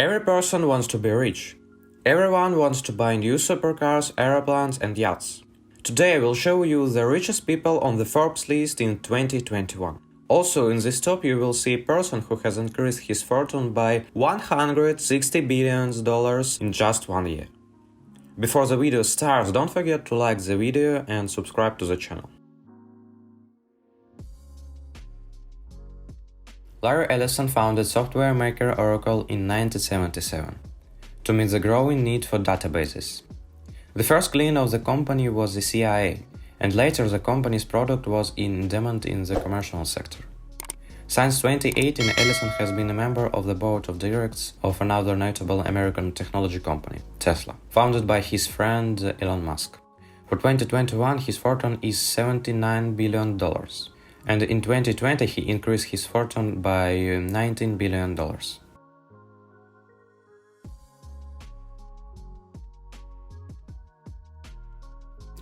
Every person wants to be rich. Everyone wants to buy new supercars, aeroplanes and yachts. Today I will show you the richest people on the Forbes list in 2021. Also in this top you will see a person who has increased his fortune by $160 billion in just 1 year. Before the video starts, don't forget to like the video and subscribe to the channel. Larry Ellison founded software maker Oracle in 1977 to meet the growing need for databases. The first client of the company was the CIA, and later the company's product was in demand in the commercial sector. Since 2018, Ellison has been a member of the board of directors of another notable American technology company, Tesla, founded by his friend Elon Musk. For 2021, his fortune is $79 billion. And in 2020 he increased his fortune by $19 billion.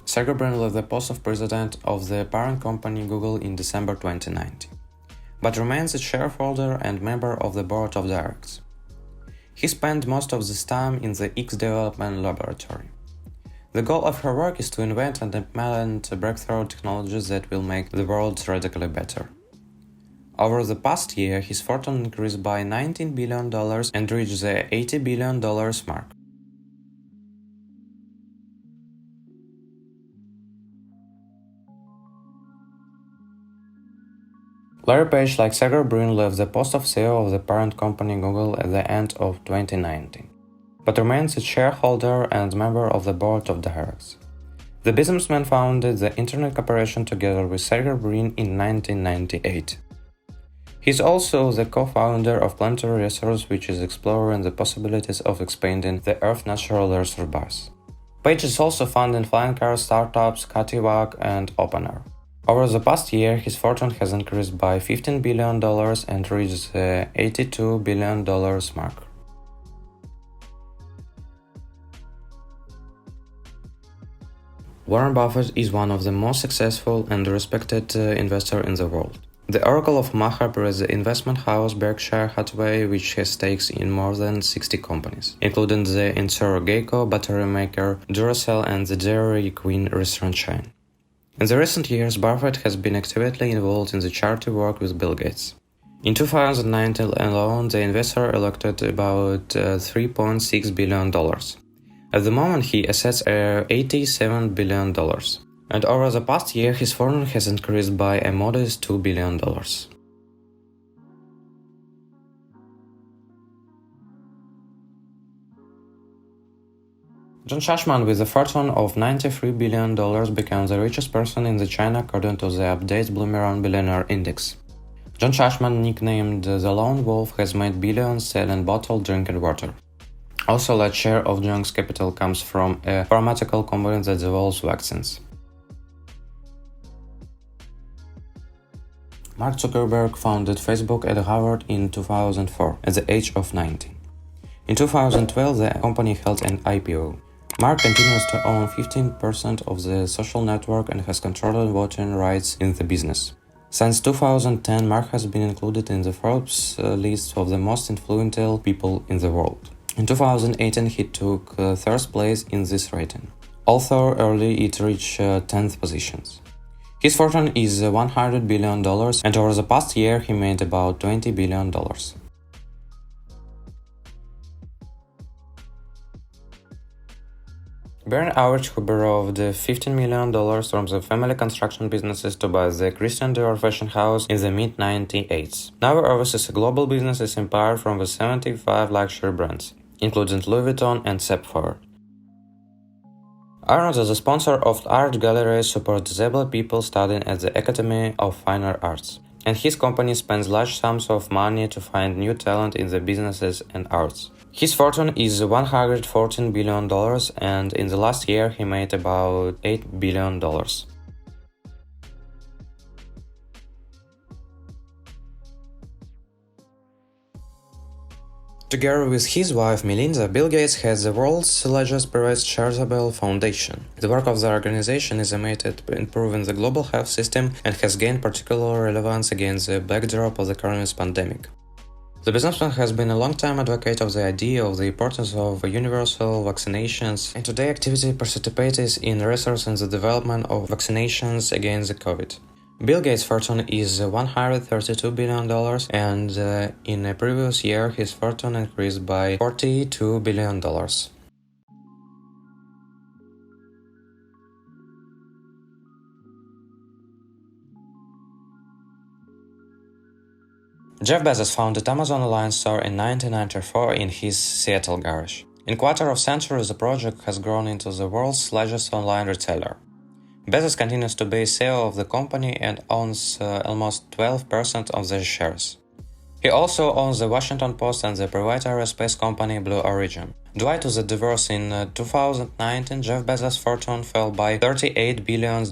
Sergey Brin left the post of president of the parent company Google in December 2019, but remains a shareholder and member of the board of directors. He spent most of his time in the X development laboratory. The goal of her work is to invent and implement breakthrough technologies that will make the world radically better. Over the past year, his fortune increased by $19 billion and reached the $80 billion mark. Larry Page, like Sergey Brin, left the post of CEO of the parent company Google at the end of 2019. But remains a shareholder and member of the board of directors. The businessman founded the Internet Corporation together with Sergey Brin in 1998. He is also the co-founder of Planetary Resources, which is exploring the possibilities of expanding the Earth's natural resource base. Page is also funding flying car startups Cativac and OpenAir. Over the past year, his fortune has increased by $15 billion and reached the $82 billion mark. Warren Buffett is one of the most successful and respected investors in the world. The Oracle of Omaha operates the investment house Berkshire Hathaway, which has stakes in more than 60 companies, including the insurer Geico, battery maker Duracell, and the Dairy Queen restaurant chain. In the recent years, Buffett has been actively involved in the charity work with Bill Gates. In 2019 alone, the investor elected about $3.6 billion. At the moment, he assets $87 billion, and over the past year, his fortune has increased by a modest $2 billion. John Chashman, with a fortune of $93 billion, becomes the richest person in China according to the updated Bloomberg Billionaire Index. John Chashman, nicknamed the Lone Wolf, has made billions selling bottled drinking water. Also, a large share of John's capital comes from a pharmaceutical company that develops vaccines. Mark Zuckerberg founded Facebook at Harvard in 2004 at the age of 19. In 2012, the company held an IPO. Mark continues to own 15% of the social network and has controlled voting rights in the business. Since 2010, Mark has been included in the Forbes list of the most influential people in the world. In 2018, he took third place in this rating, although early it reached 10th positions. His fortune is $100 billion, and over the past year he made about $20 billion. Bernie Average, who borrowed $15 million from the family construction businesses to buy the Christian Dior fashion house in the mid-1980s, now oversees a global business empire from the 75 luxury brands, including Louis Vuitton and Sephora. Arnold, as a sponsor of art galleries, supports disabled people studying at the Academy of Fine Arts, and his company spends large sums of money to find new talent in the businesses and arts. His fortune is $114 billion, and in the last year he made about $8 billion. Together with his wife Melinda, Bill Gates has the world's largest private charitable foundation. The work of the organization is aimed at improving the global health system and has gained particular relevance against the backdrop of the coronavirus pandemic. The businessman has been a long-time advocate of the idea of the importance of universal vaccinations, and today activity participates in research and the development of vaccinations against the COVID. Bill Gates' fortune is $132 billion, and in a previous year his fortune increased by $42 billion. Jeff Bezos founded Amazon Alliance store in 1994 in his Seattle garage. In a quarter of century, the project has grown into the world's largest online retailer. Bezos continues to be CEO of the company and owns almost 12% of the shares. He also owns the Washington Post and the private aerospace company Blue Origin. Due to the divorce in 2019, Jeff Bezos' fortune fell by $38 billion,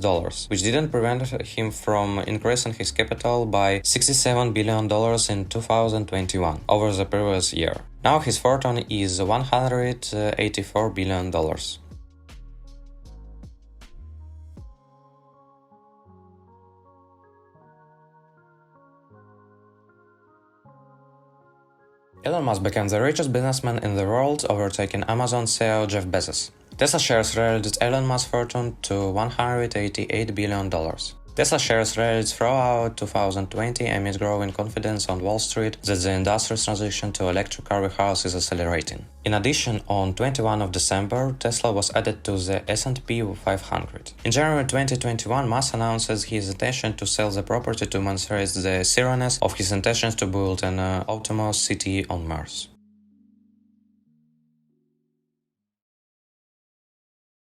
which didn't prevent him from increasing his capital by $67 billion in 2021 over the previous year. Now his fortune is $184 billion. Elon Musk became the richest businessman in the world, overtaking Amazon CEO Jeff Bezos. Tesla shares rallied Elon Musk's fortune to $188 billion. Tesla shares rallied throughout 2020 amid growing confidence on Wall Street that the industry's transition to electric car warehouse is accelerating. In addition, on 21 of December, Tesla was added to the S&P 500. In January 2021, Musk announces his intention to sell the property to demonstrate the seriousness of his intentions to build an autonomous city on Mars.